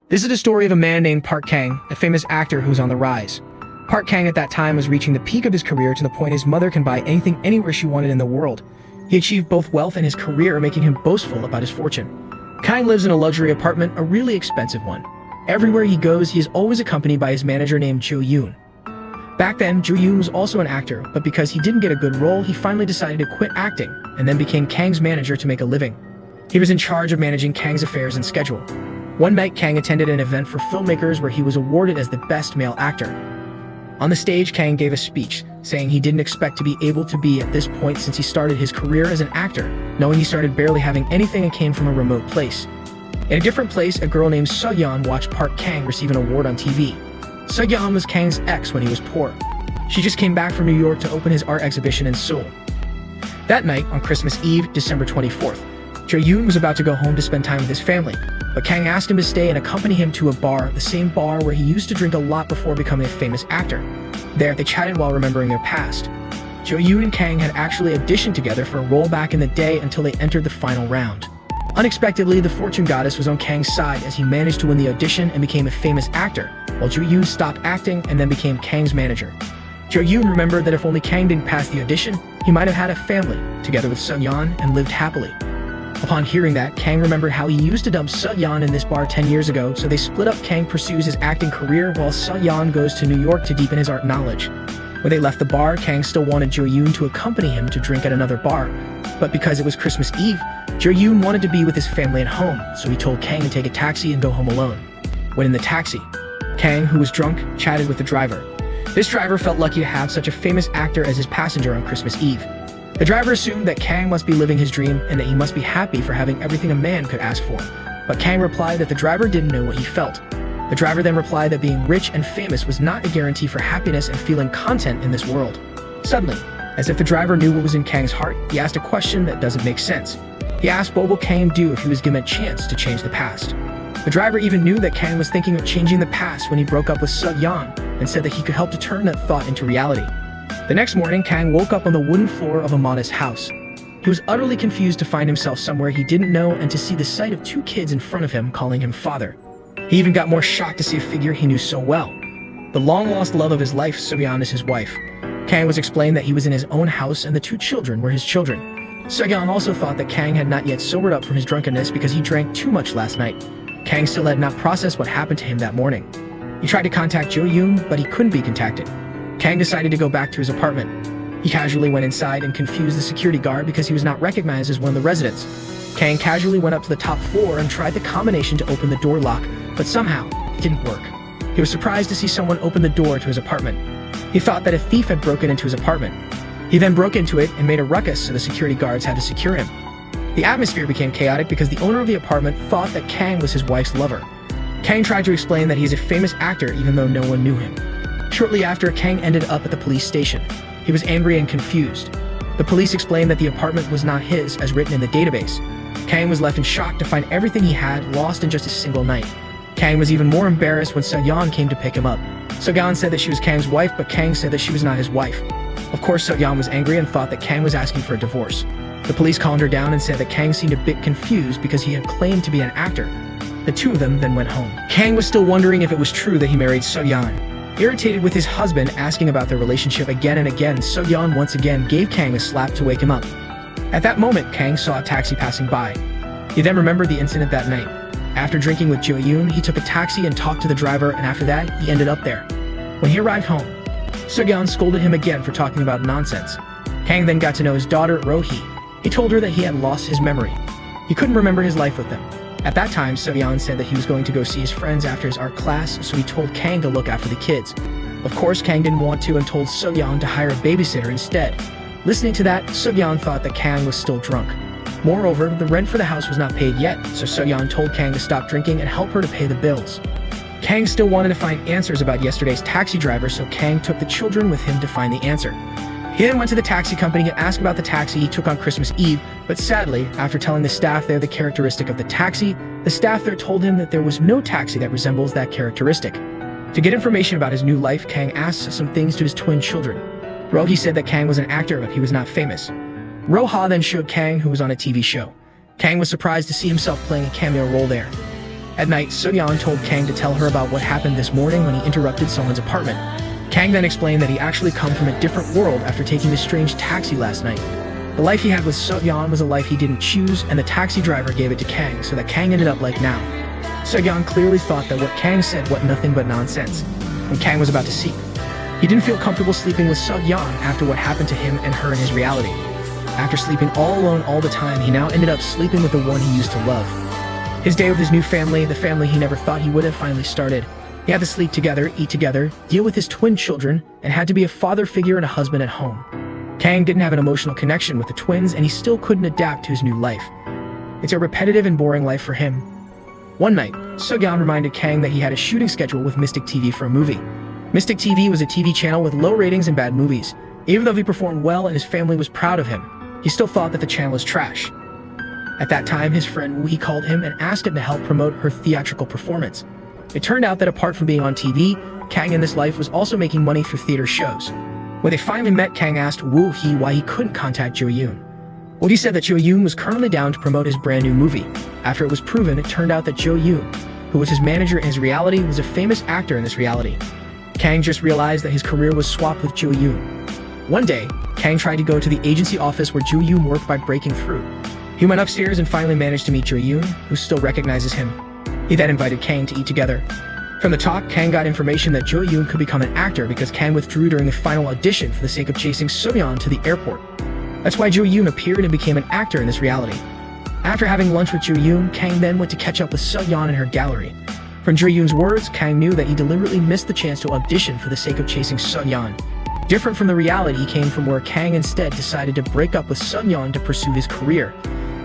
This is the story of a man named Park Kang, a famous actor who was on the rise. Park Kang at that time was reaching the peak of his career to the point his mother can buy anything anywhere she wanted in the world. He achieved both wealth and his career, making him boastful about his fortune. Kang lives in a luxury apartment, a really expensive one. Everywhere he goes, he is always accompanied by his manager named Jo Yoon. Back then, Jo Yoon was also an actor, but because he didn't get a good role, he finally decided to quit acting, and then became Kang's manager to make a living. He was in charge of managing Kang's affairs and schedule. One night, Kang attended an event for filmmakers where he was awarded as the best male actor. On the stage, Kang gave a speech, saying he didn't expect to be able to be at this point since he started his career as an actor, knowing he started barely having anything and came from a remote place. In a different place, a girl named Seo-yeon watched Park Kang receive an award on TV. Seo-yeon was Kang's ex when he was poor. She just came back from New York to open his art exhibition in Seoul. That night, on Christmas Eve, December 24th, Jo Yoon was about to go home to spend time with his family, but Kang asked him to stay and accompany him to a bar, the same bar where he used to drink a lot before becoming a famous actor. There, they chatted while remembering their past. Jo Yoon and Kang had actually auditioned together for a role back in the day until they entered the final round. Unexpectedly, the fortune goddess was on Kang's side as he managed to win the audition and became a famous actor, while Jo Yoon stopped acting and then became Kang's manager. Jo Yoon remembered that if only Kang didn't pass the audition, he might have had a family, together with Seo-yeon, and lived happily. Upon hearing that, Kang remembered how he used to dump Seo-yeon in this bar 10 years ago, so they split up. Kang pursues his acting career while Seo-yeon goes to New York to deepen his art knowledge. When they left the bar, Kang still wanted Jo Yoon to accompany him to drink at another bar, but because it was Christmas Eve, Jo Yoon wanted to be with his family at home, so he told Kang to take a taxi and go home alone. When in the taxi, Kang, who was drunk, chatted with the driver. This driver felt lucky to have such a famous actor as his passenger on Christmas Eve. The driver assumed that Kang must be living his dream and that he must be happy for having everything a man could ask for. But Kang replied that the driver didn't know what he felt. The driver then replied that being rich and famous was not a guarantee for happiness and feeling content in this world. Suddenly, as if the driver knew what was in Kang's heart, he asked a question that doesn't make sense. He asked what will Kang do if he was given a chance to change the past. The driver even knew that Kang was thinking of changing the past when he broke up with Seo-yeon and said that he could help to turn that thought into reality. The next morning, Kang woke up on the wooden floor of a modest house. He was utterly confused to find himself somewhere he didn't know and to see the sight of two kids in front of him calling him father. He even got more shocked to see a figure he knew so well. The long-lost love of his life, Seo-yeon, is his wife. Kang was explained that he was in his own house and the two children were his children. Seo-yeon also thought that Kang had not yet sobered up from his drunkenness because he drank too much last night. Kang still had not processed what happened to him that morning. He tried to contact Jo Yoon, but he couldn't be contacted. Kang decided to go back to his apartment. He casually went inside and confused the security guard because he was not recognized as one of the residents. Kang casually went up to the top floor and tried the combination to open the door lock, but somehow it didn't work. He was surprised to see someone open the door to his apartment. He thought that a thief had broken into his apartment. He then broke into it and made a ruckus, so the security guards had to secure him. The atmosphere became chaotic because the owner of the apartment thought that Kang was his wife's lover. Kang tried to explain that he is a famous actor even though no one knew him. Shortly after, Kang ended up at the police station. He was angry and confused. The police explained that the apartment was not his, as written in the database. Kang was left in shock to find everything he had lost in just a single night. Kang was even more embarrassed when Seo-yeon came to pick him up. Seo-yeon said that she was Kang's wife, but Kang said that she was not his wife. Of course, Seo-yeon was angry and thought that Kang was asking for a divorce. The police calmed her down and said that Kang seemed a bit confused because he had claimed to be an actor. The two of them then went home. Kang was still wondering if it was true that he married Seo-yeon. Irritated with his husband asking about their relationship again and again, Seo-yeon once again gave Kang a slap to wake him up. At that moment, Kang saw a taxi passing by. He then remembered the incident that night. After drinking with Jo Yoon, he took a taxi and talked to the driver, and after that, he ended up there. When he arrived home, Seo-yeon scolded him again for talking about nonsense. Kang then got to know his daughter, Rohee. He told her that he had lost his memory. He couldn't remember his life with them. At that time, Seo-yeon said that he was going to go see his friends after his art class, so he told Kang to look after the kids. Of course, Kang didn't want to and told Seo-yeon to hire a babysitter instead. Listening to that, Seo-yeon thought that Kang was still drunk. Moreover, the rent for the house was not paid yet, so Seo-yeon told Kang to stop drinking and help her to pay the bills. Kang still wanted to find answers about yesterday's taxi driver, so Kang took the children with him to find the answer. He then went to the taxi company and asked about the taxi he took on Christmas Eve, but sadly, after telling the staff there the characteristic of the taxi, the staff there told him that there was no taxi that resembles that characteristic. To get information about his new life, Kang asked some things to his twin children. Rohee said that Kang was an actor, but he was not famous. Roha then showed Kang who was on a TV show. Kang was surprised to see himself playing a cameo role there. At night, So-yeon told Kang to tell her about what happened this morning when he interrupted someone's apartment. Kang then explained that he actually come from a different world after taking this strange taxi last night. The life he had with So-yeon was a life he didn't choose, and the taxi driver gave it to Kang, so that Kang ended up like now. So-yeon clearly thought that what Kang said was nothing but nonsense, when Kang was about to sleep. He didn't feel comfortable sleeping with So-yeon after what happened to him and her in his reality. After sleeping all alone all the time, he now ended up sleeping with the one he used to love. His day with his new family, the family he never thought he would have, finally started. He had to sleep together, eat together, deal with his twin children, and had to be a father figure and a husband at home. Kang didn't have an emotional connection with the twins, and he still couldn't adapt to his new life. It's a repetitive and boring life for him. One night, So-yeon reminded Kang that he had a shooting schedule with Mystic TV for a movie. Mystic TV was a TV channel with low ratings and bad movies. Even though he performed well and his family was proud of him, he still thought that the channel was trash. At that time, his friend Woo called him and asked him to help promote her theatrical performance. It turned out that apart from being on TV, Kang in this life was also making money through theater shows. When they finally met, Kang asked Woo why he couldn't contact Jo-yoon. Woo said that Jo-yoon was currently down to promote his brand new movie. After it was proven, it turned out that Jo-yoon, who was his manager in his reality, was a famous actor in this reality. Kang just realized that his career was swapped with Jo-yoon. One day, Kang tried to go to the agency office where Jo-yoon worked by breaking through. He went upstairs and finally managed to meet Jo-yoon, who still recognizes him. He then invited Kang to eat together. From the talk, Kang got information that Jo-yoon could become an actor because Kang withdrew during the final audition for the sake of chasing So-yeon to the airport. That's why Jo-yoon appeared and became an actor in this reality. After having lunch with Jo-yoon, Kang then went to catch up with So-yeon in her gallery. From Jo-yoon's words, Kang knew that he deliberately missed the chance to audition for the sake of chasing So-yeon. Different from the reality he came from, where Kang instead decided to break up with So-yeon to pursue his career.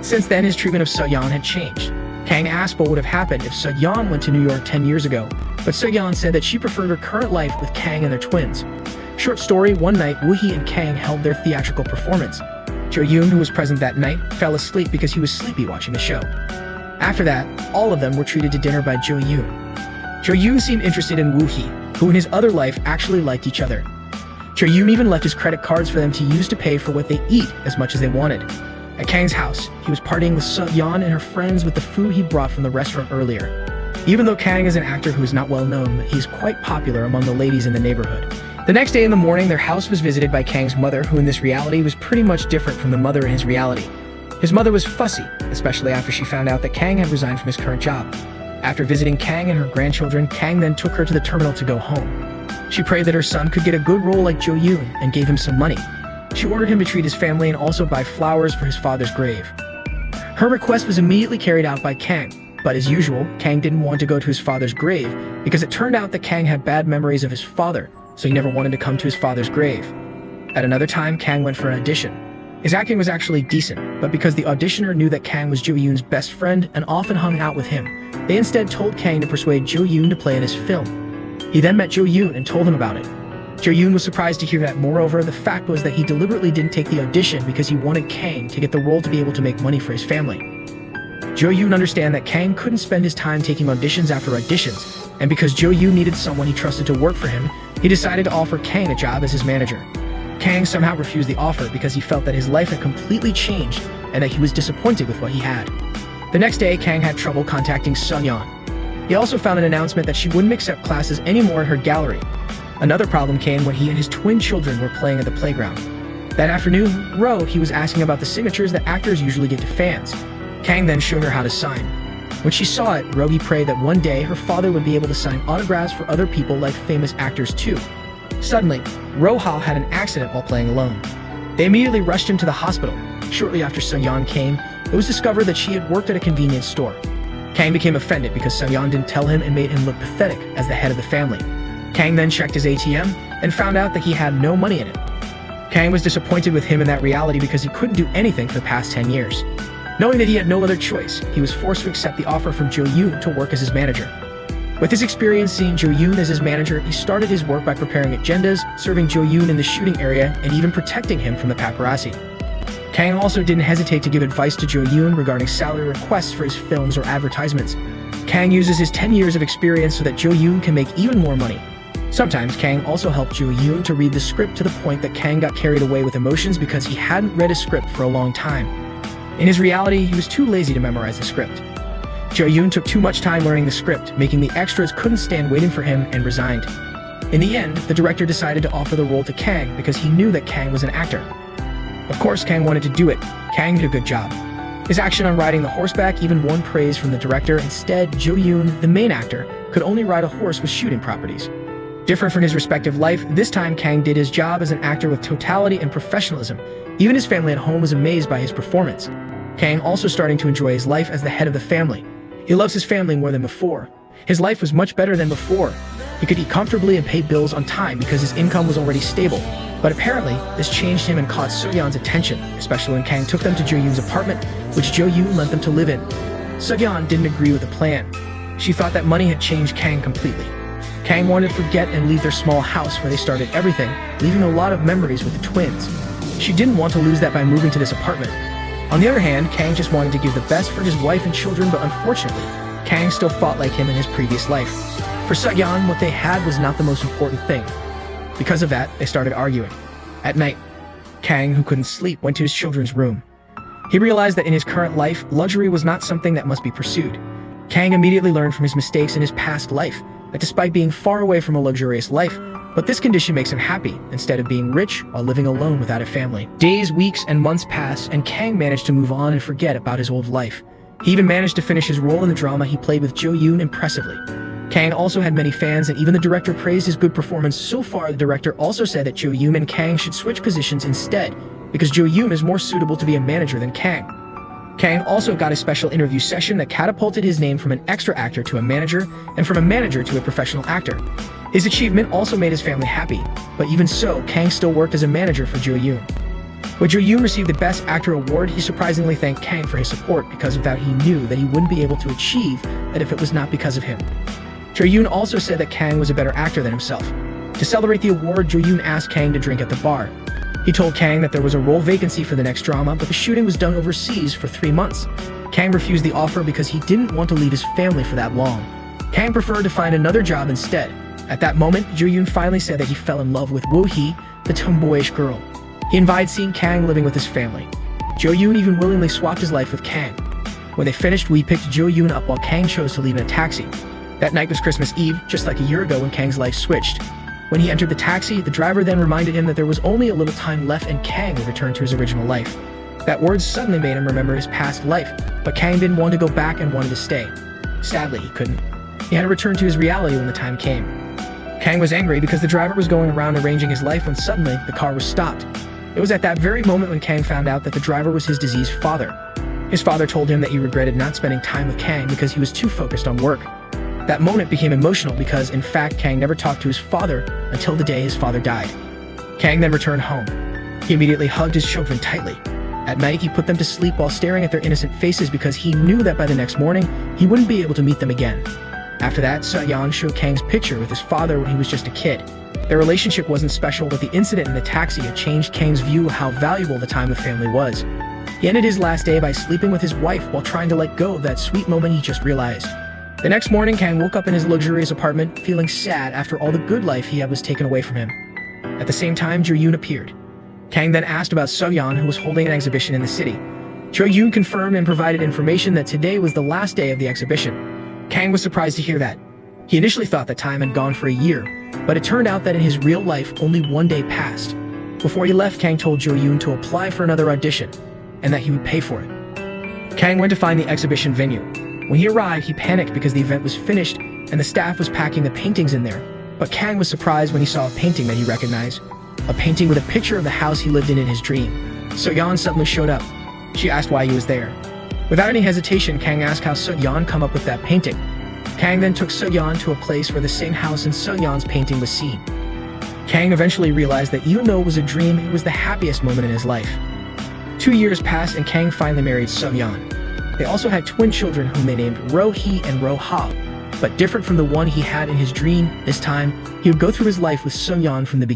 Since then, his treatment of So-yeon had changed. Kang asked what would have happened if So-yeon went to New York 10 years ago, but So-yeon said that she preferred her current life with Kang and their twins. Short story, one night, Woo and Kang held their theatrical performance. Jo-yoon, who was present that night, fell asleep because he was sleepy watching the show. After that, all of them were treated to dinner by Jo-yoon. Jo-yoon seemed interested in Woo, who in his other life actually liked each other. Jo-yoon even left his credit cards for them to use to pay for what they eat as much as they wanted. At Kang's house, he was partying with So-yeon and her friends with the food he brought from the restaurant earlier. Even though Kang is an actor who is not well known, he is quite popular among the ladies in the neighborhood. The next day in the morning, their house was visited by Kang's mother, who in this reality was pretty much different from the mother in his reality. His mother was fussy, especially after she found out that Kang had resigned from his current job. After visiting Kang and her grandchildren, Kang then took her to the terminal to go home. She prayed that her son could get a good role like Jo-yoon and gave him some money. She ordered him to treat his family and also buy flowers for his father's grave. Her request was immediately carried out by Kang, but as usual, Kang didn't want to go to his father's grave because it turned out that Kang had bad memories of his father, so he never wanted to come to his father's grave. At another time, Kang went for an audition. His acting was actually decent, but because the auditioner knew that Kang was Jo-yoon's best friend and often hung out with him, they instead told Kang to persuade Jo-yoon to play in his film. He then met Jo-yoon and told him about it. Jo-yoon was surprised to hear that. Moreover, the fact was that he deliberately didn't take the audition because he wanted Kang to get the role to be able to make money for his family. Jo-yoon understood that Kang couldn't spend his time taking auditions after auditions, and because Jo-yoon needed someone he trusted to work for him, he decided to offer Kang a job as his manager. Kang somehow refused the offer because he felt that his life had completely changed and that he was disappointed with what he had. The next day, Kang had trouble contacting So-yeon. He also found an announcement that she wouldn't accept classes anymore in her gallery. Another problem came when he and his twin children were playing at the playground. That afternoon, he was asking about the signatures that actors usually give to fans. Kang then showed her how to sign. When she saw it, Rogi prayed that one day her father would be able to sign autographs for other people like famous actors too. Suddenly, Roha had an accident while playing alone. They immediately rushed him to the hospital. Shortly after So-yeon came, it was discovered that she had worked at a convenience store. Kang became offended because So-yeon didn't tell him and made him look pathetic as the head of the family. Kang then checked his ATM and found out that he had no money in it. Kang was disappointed with him in that reality because he couldn't do anything for the past 10 years. Knowing that he had no other choice, he was forced to accept the offer from Jo-yoon to work as his manager. With his experience seeing Jo-yoon as his manager, he started his work by preparing agendas, serving Jo-yoon in the shooting area, and even protecting him from the paparazzi. Kang also didn't hesitate to give advice to Jo-yoon regarding salary requests for his films or advertisements. Kang uses his 10 years of experience so that Jo-yoon can make even more money. Sometimes Kang also helped Jo-yoon to read the script to the point that Kang got carried away with emotions because he hadn't read a script for a long time. In his reality, he was too lazy to memorize the script. Jo-yoon took too much time learning the script, making the extras couldn't stand waiting for him and resigned. In the end, the director decided to offer the role to Kang because he knew that Kang was an actor. Of course, Kang wanted to do it. Kang did a good job. His action on riding the horseback even won praise from the director. Instead, Jo-yoon, the main actor, could only ride a horse with shooting properties. Different from his respective life, this time Kang did his job as an actor with totality and professionalism. Even his family at home was amazed by his performance. Kang also starting to enjoy his life as the head of the family. He loves his family more than before. His life was much better than before. He could eat comfortably and pay bills on time because his income was already stable. But apparently, this changed him and caught So-yeon's attention, especially when Kang took them to Jo-yoon's apartment, which Jo-yoon lent them to live in. So-yeon didn't agree with the plan. She thought that money had changed Kang completely. Kang wanted to forget and leave their small house where they started everything, leaving a lot of memories with the twins. She didn't want to lose that by moving to this apartment. On the other hand, Kang just wanted to give the best for his wife and children, but unfortunately, Kang still fought like him in his previous life. For So-yeon, what they had was not the most important thing. Because of that, they started arguing. At night, Kang, who couldn't sleep, went to his children's room. He realized that in his current life, luxury was not something that must be pursued. Kang immediately learned from his mistakes in his past life that despite being far away from a luxurious life, but this condition makes him happy instead of being rich while living alone without a family. Days, weeks, and months passed, and Kang managed to move on and forget about his old life. He even managed to finish his role in the drama he played with Jo-yoon impressively. Kang also had many fans, and even the director praised his good performance. So far, the director also said that Jo-yoon and Kang should switch positions instead, because Jo-yoon is more suitable to be a manager than Kang. Kang also got a special interview session that catapulted his name from an extra actor to a manager, and from a manager to a professional actor. His achievement also made his family happy, but even so, Kang still worked as a manager for Jo-yoon. When Jo-yoon received the Best Actor award, he surprisingly thanked Kang for his support because of that he knew that he wouldn't be able to achieve that if it was not because of him. Jo-yoon also said that Kang was a better actor than himself. To celebrate the award, Jo-yoon asked Kang to drink at the bar. He told Kang that there was a role vacancy for the next drama, but the shooting was done overseas for 3 months. Kang refused the offer because he didn't want to leave his family for that long. Kang preferred to find another job instead. At that moment, Jo-yoon finally said that he fell in love with Woo-hee, the tomboyish girl. He invited seeing Kang living with his family. Jo-yoon even willingly swapped his life with Kang. When they finished, Wee picked Jo-yoon up while Kang chose to leave in a taxi. That night was Christmas Eve, just like a year ago when Kang's life switched. When he entered the taxi, the driver then reminded him that there was only a little time left and Kang would return to his original life. That word suddenly made him remember his past life, but Kang didn't want to go back and wanted to stay. Sadly, he couldn't. He had to return to his reality when the time came. Kang was angry because the driver was going around arranging his life when suddenly the car was stopped. It was at that very moment when Kang found out that the driver was his diseased father. His father told him that he regretted not spending time with Kang because he was too focused on work. That moment became emotional because, in fact, Kang never talked to his father until the day his father died. Kang then returned home. He immediately hugged his children tightly. At night, he put them to sleep while staring at their innocent faces because he knew that by the next morning, he wouldn't be able to meet them again. After that, So-yeon showed Kang's picture with his father when he was just a kid. Their relationship wasn't special, but the incident in the taxi had changed Kang's view of how valuable the time with family was. He ended his last day by sleeping with his wife while trying to let go of that sweet moment he just realized. The next morning, Kang woke up in his luxurious apartment, feeling sad after all the good life he had was taken away from him. At the same time, Jo-yoon appeared. Kang then asked about So-yeon, who was holding an exhibition in the city. Jo-yoon confirmed and provided information that today was the last day of the exhibition. Kang was surprised to hear that. He initially thought that time had gone for a year, but it turned out that in his real life, only 1 day passed. Before he left, Kang told Jo-yoon to apply for another audition, and that he would pay for it. Kang went to find the exhibition venue. When he arrived, he panicked because the event was finished and the staff was packing the paintings in there. But Kang was surprised when he saw a painting that he recognized. A painting with a picture of the house he lived in his dream. So-yeon suddenly showed up. She asked why he was there. Without any hesitation, Kang asked how So-yeon come up with that painting. Kang then took So-yeon to a place where the same house in So-yeon's painting was seen. Kang eventually realized that even though it was a dream, it was the happiest moment in his life. 2 years passed and Kang finally married So-yeon. They also had twin children whom they named Ro-hee and Ro-ha. But different from the one he had in his dream, this time, he would go through his life with So-yeon from the beginning.